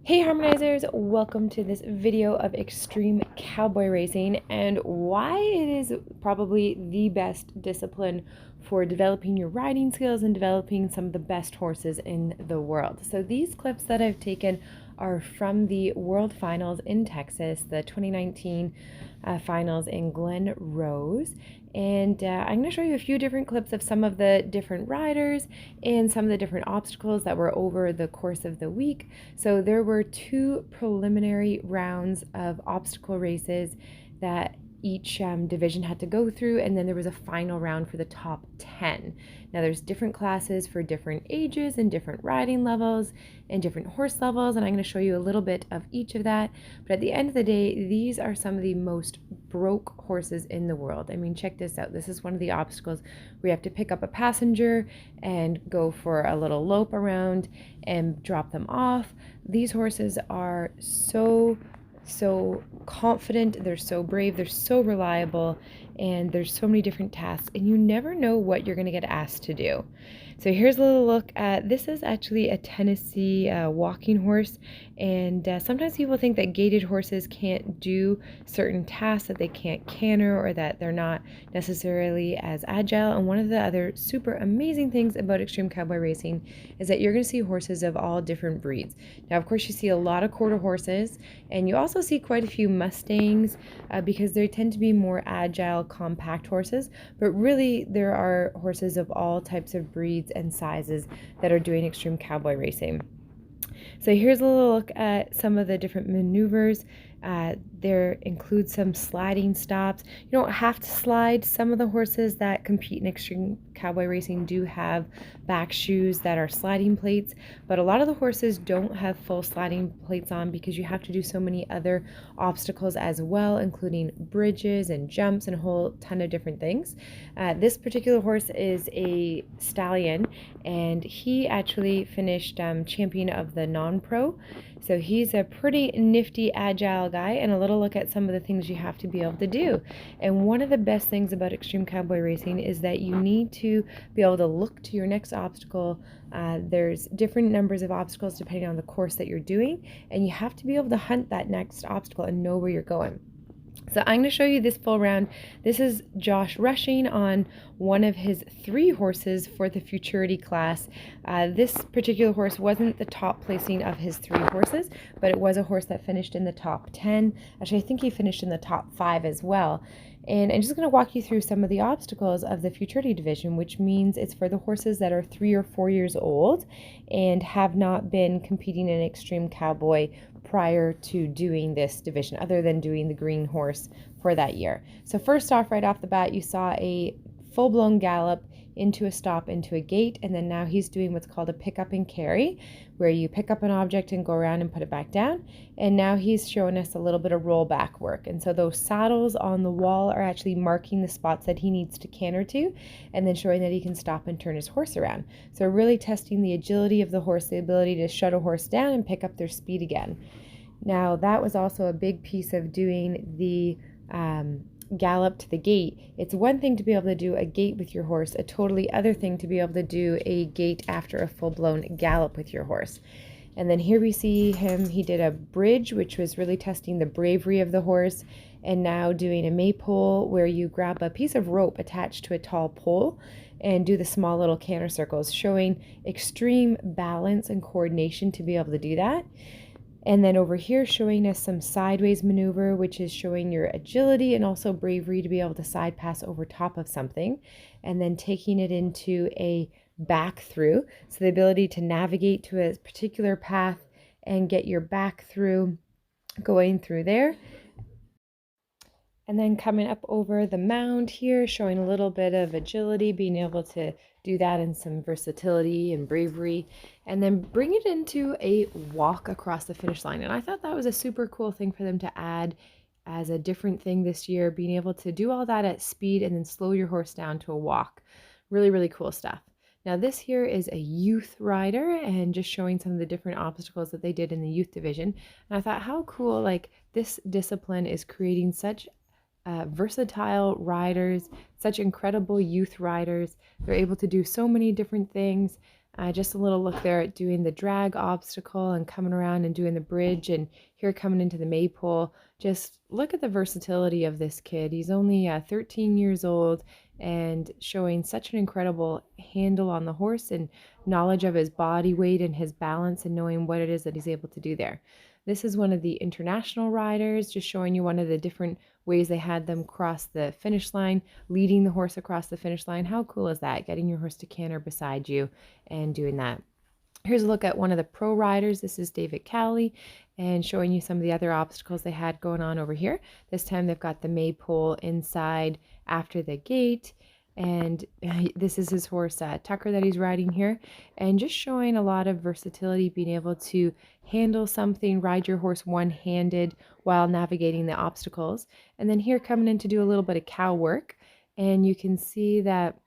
Hey Harmonizers, welcome to this video of extreme cowboy racing and why it is probably the best discipline for developing your riding skills and developing some of the best horses in the world. So these clips that I've taken are from the World Finals in Texas, the 2019 finals in Glen Rose. And I'm going to show you a few different clips of some of the different riders and some of the different obstacles that were over the course of the week. So there were two preliminary rounds of obstacle races that each division had to go through, and then there was a final round for the top 10. Now there's different classes for different ages and different riding levels and different horse levels, and I'm going to show you a little bit of each of that. But at the end of the day, these are some of the most broke horses in the world. I mean, check this out. This is one of the obstacles where you have to pick up a passenger and go for a little lope around and drop them off. These horses are so confident, they're so brave, they're so reliable, and there's so many different tasks, and you never know what you're going to get asked to do. So here's a little look at, this is actually a Tennessee walking horse, and sometimes people think that gaited horses can't do certain tasks, that they can't canter, or that they're not necessarily as agile. And one of the other super amazing things about extreme cowboy racing is that you're going to see horses of all different breeds. Now, of course, you see a lot of quarter horses, and you also see quite a few Mustangs because they tend to be more agile, compact horses, but really there are horses of all types of breeds and sizes that are doing extreme cowboy racing. So here's a little look at some of the different maneuvers. There includes some sliding stops. You don't have to slide. Some of the horses that compete in extreme cowboy racing do have back shoes that are sliding plates, but a lot of the horses don't have full sliding plates on because you have to do so many other obstacles as well, including bridges and jumps and a whole ton of different things. This particular horse is a stallion, and he actually finished champion of the non-pro. So he's a pretty nifty, agile guy, and a little look at some of the things you have to be able to do. And one of the best things about extreme cowboy racing is that you need to be able to look to your next obstacle. There's different numbers of obstacles depending on the course that you're doing, and you have to be able to hunt that next obstacle and know where you're going. So I'm going to show you this full round. This is Josh rushing on one of his 3 horses for the futurity class. This particular horse wasn't the top placing of his 3 horses, but it was a horse that finished in the top 10. Actually, I think he finished in the top 5 as well. And I'm just going to walk you through some of the obstacles of the futurity division, which means it's for the horses that are 3 or 4 years old and have not been competing in extreme cowboy prior to doing this division, other than doing the green horse for that year. So first off, right off the bat, you saw a full-blown gallop into a stop, into a gate, and then now he's doing what's called a pick up and carry, where you pick up an object and go around and put it back down. And now he's showing us a little bit of rollback work. And so those saddles on the wall are actually marking the spots that he needs to canter to, and then showing that he can stop and turn his horse around. So really testing the agility of the horse, the ability to shut a horse down and pick up their speed again. Now that was also a big piece of doing the gallop to the gate. It's one thing to be able to do a gate with your horse, a totally other thing to be able to do a gate after a full-blown gallop with your horse. And then here we see him, he did a bridge, which was really testing the bravery of the horse, and now doing a maypole where you grab a piece of rope attached to a tall pole and do the small little canter circles, showing extreme balance and coordination to be able to do that. And then over here showing us some sideways maneuver, which is showing your agility and also bravery to be able to side pass over top of something. And then taking it into a back through. So the ability to navigate to a particular path and get your back through going through there. And then coming up over the mound here, showing a little bit of agility, being able to do that and some versatility and bravery, and then bring it into a walk across the finish line. And I thought that was a super cool thing for them to add as a different thing this year, being able to do all that at speed and then slow your horse down to a walk. Really, really cool stuff. Now this here is a youth rider, and just showing some of the different obstacles that they did in the youth division. And I thought how cool, like this discipline is creating such versatile riders, such incredible youth riders. They're able to do so many different things. Just a little look there at doing the drag obstacle and coming around and doing the bridge, and here coming into the maypole. Just look at the versatility of this kid. He's only 13 years old and showing such an incredible handle on the horse and knowledge of his body weight and his balance and knowing what it is that he's able to do there. This is one of the international riders, just showing you one of the different ways they had them cross the finish line, leading the horse across the finish line. How cool is that? Getting your horse to canter beside you and doing that. Here's a look at one of the pro riders. This is David Cowley, and showing you some of the other obstacles they had going on over here. This time they've got the maypole inside after the gate, and this is his horse Tucker that he's riding here, and just showing a lot of versatility, being able to handle something, ride your horse one-handed while navigating the obstacles. And then here coming in to do a little bit of cow work, and you can see that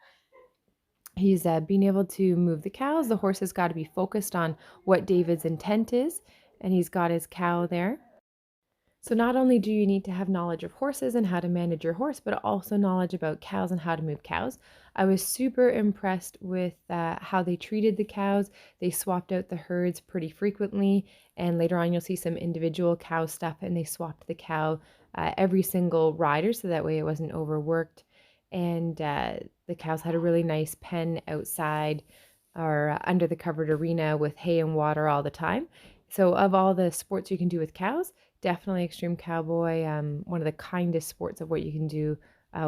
he's being able to move the cows. The horse has got to be focused on what David's intent is, and he's got his cow there. So not only do you need to have knowledge of horses and how to manage your horse, but also knowledge about cows and how to move cows. I was super impressed with how they treated the cows. They swapped out the herds pretty frequently, and later on you'll see some individual cow stuff, and they swapped the cow every single rider so that way it wasn't overworked. And the cows had a really nice pen outside or under the covered arena with hay and water all the time. So of all the sports you can do with cows, definitely Extreme Cowboy, one of the kindest sports of what you can do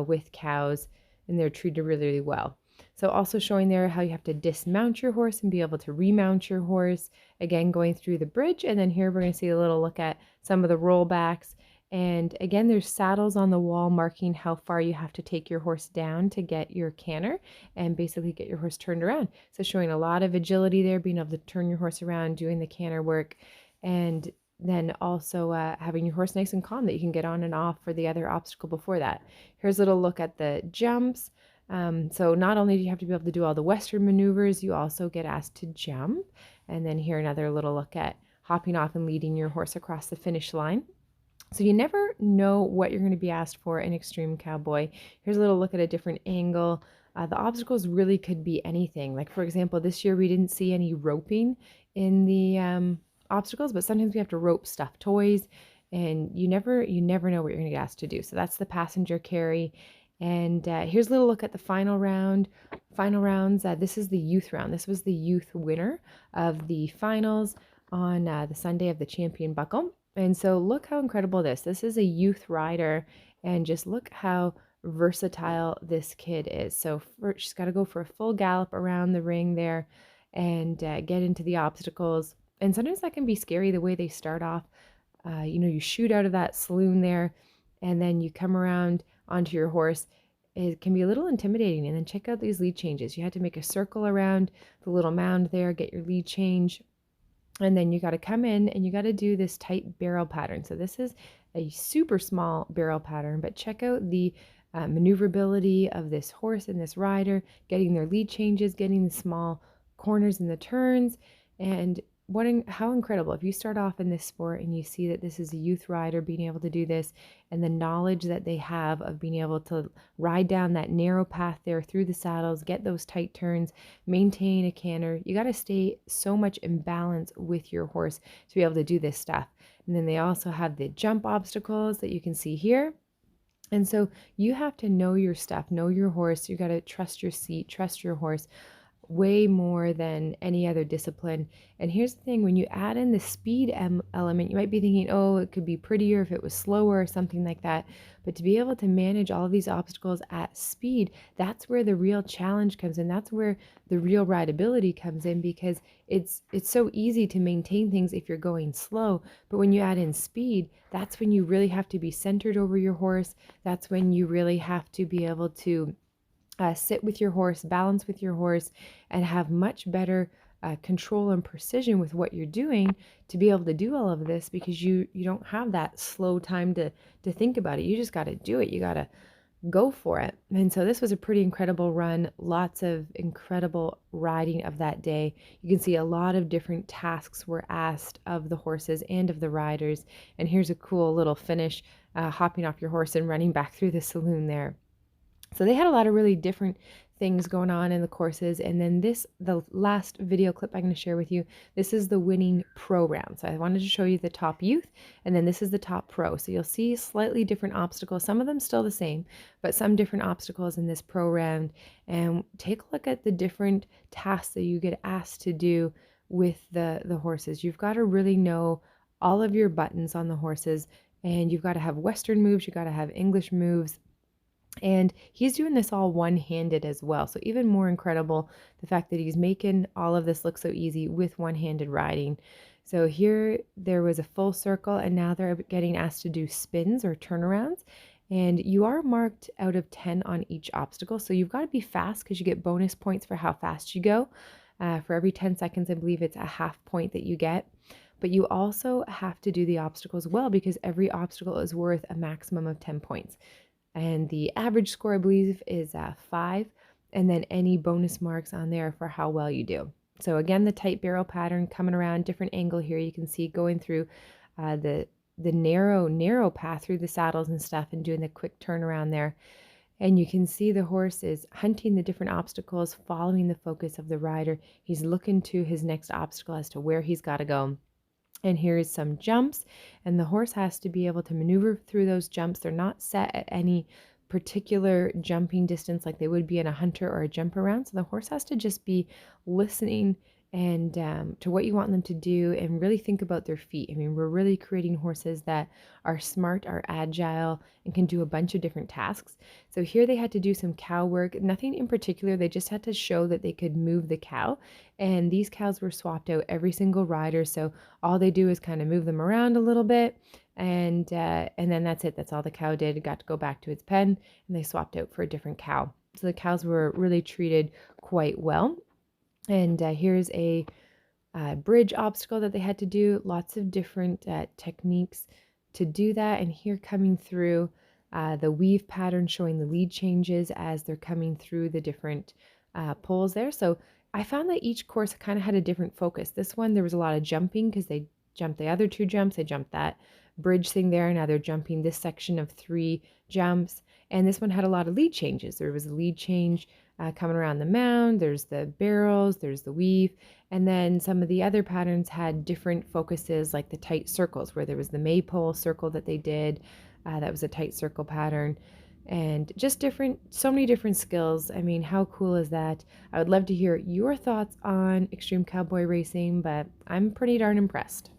with cows, and they're treated really, really well. So also showing there how you have to dismount your horse and be able to remount your horse, again going through the bridge. And then here we're going to see a little look at some of the rollbacks. And again, there's saddles on the wall marking how far you have to take your horse down to get your canter and basically get your horse turned around. So showing a lot of agility there, being able to turn your horse around, doing the canter work, and then also having your horse nice and calm that you can get on and off for the other obstacle before that. Here's a little look at the jumps. So not only do you have to be able to do all the Western maneuvers, you also get asked to jump. And then here another little look at hopping off and leading your horse across the finish line. So you never know what you're going to be asked for in Extreme Cowboy. Here's a little look at a different angle. The obstacles really could be anything. Like for example, this year we didn't see any roping in the obstacles, but sometimes we have to rope stuffed toys, and you never know what you're going to get asked to do. So that's the passenger carry. And here's a little look at the final round. Final rounds. This is the youth round. This was the youth winner of the finals on the Sunday of the Champion Buckle. And so look how incredible this is a youth rider, and just look how versatile this kid is. So she's got to go for a full gallop around the ring there and get into the obstacles. And sometimes that can be scary the way they start off. You shoot out of that saloon there, and then you come around onto your horse. It can be a little intimidating. And then check out these lead changes. You had to make a circle around the little mound there, get your lead change. And then you got to come in and you got to do this tight barrel pattern. So this is a super small barrel pattern, but check out the maneuverability of this horse and this rider, getting their lead changes, getting the small corners and the turns. And how incredible if you start off in this sport and you see that this is a youth rider being able to do this, and the knowledge that they have of being able to ride down that narrow path there through the saddles, get those tight turns, maintain a canter. You got to stay so much in balance with your horse to be able to do this stuff. And then they also have the jump obstacles that you can see here. And so you have to know your stuff, know your horse. You got to trust your seat, trust your horse way more than any other discipline. And here's the thing, when you add in the speed element, you might be thinking, oh, it could be prettier if it was slower or something like that. But to be able to manage all of these obstacles at speed, that's where the real challenge comes in. That's where the real rideability comes in, because it's so easy to maintain things if you're going slow. But when you add in speed, that's when you really have to be centered over your horse. That's when you really have to be able to sit with your horse, balance with your horse, and have much better control and precision with what you're doing to be able to do all of this, because you don't have that slow time to think about it. You just got to do it. You got to go for it. And so this was a pretty incredible run. Lots of incredible riding of that day. You can see a lot of different tasks were asked of the horses and of the riders. And here's a cool little finish, hopping off your horse and running back through the saloon there. So they had a lot of really different things going on in the courses. And then the last video clip I'm going to share with you, this is the winning pro round. So I wanted to show you the top youth, and then this is the top pro. So you'll see slightly different obstacles, some of them still the same, but some different obstacles in this pro round. And take a look at the different tasks that you get asked to do with the horses. You've got to really know all of your buttons on the horses, and you've got to have Western moves, you've got to have English moves. And he's doing this all one-handed as well. So even more incredible, the fact that he's making all of this look so easy with one-handed riding. So here there was a full circle, and now they're getting asked to do spins or turnarounds. And you are marked out of 10 on each obstacle. So you've got to be fast because you get bonus points for how fast you go. For every 10 seconds, I believe it's a half point that you get. But you also have to do the obstacles well, because every obstacle is worth a maximum of 10 points. And the average score, I believe, is 5, and then any bonus marks on there for how well you do. So again, the tight barrel pattern coming around, different angle here. You can see going through the narrow path through the saddles and stuff, and doing the quick turnaround there. And you can see the horse is hunting the different obstacles, following the focus of the rider. He's looking to his next obstacle as to where he's got to go. And here's some jumps, and the horse has to be able to maneuver through those jumps. They're not set at any particular jumping distance like they would be in a hunter or a jump around. So the horse has to just be listening and to what you want them to do, and really think about their feet. I mean, we're really creating horses that are smart, are agile, and can do a bunch of different tasks. So here they had to do some cow work, nothing in particular. They just had to show that they could move the cow. And these cows were swapped out every single rider. So all they do is kind of move them around a little bit. And then that's it. That's all the cow did. It got to go back to its pen, and they swapped out for a different cow. So the cows were really treated quite well. And here's a bridge obstacle that they had to do. Lots of different techniques to do that. And here coming through the weave pattern, showing the lead changes as they're coming through the different poles there. So I found that each course kind of had a different focus. This one, there was a lot of jumping because they jumped the other 2 jumps. They jumped that bridge thing there. Now they're jumping this section of 3 jumps. And this one had a lot of lead changes. There was a lead change coming around the mound, there's the barrels, there's the weave, and then some of the other patterns had different focuses, like the tight circles, where there was the maypole circle that they did, that was a tight circle pattern, and just so many different skills. I mean, how cool is that? I would love to hear your thoughts on extreme cowboy racing, but I'm pretty darn impressed.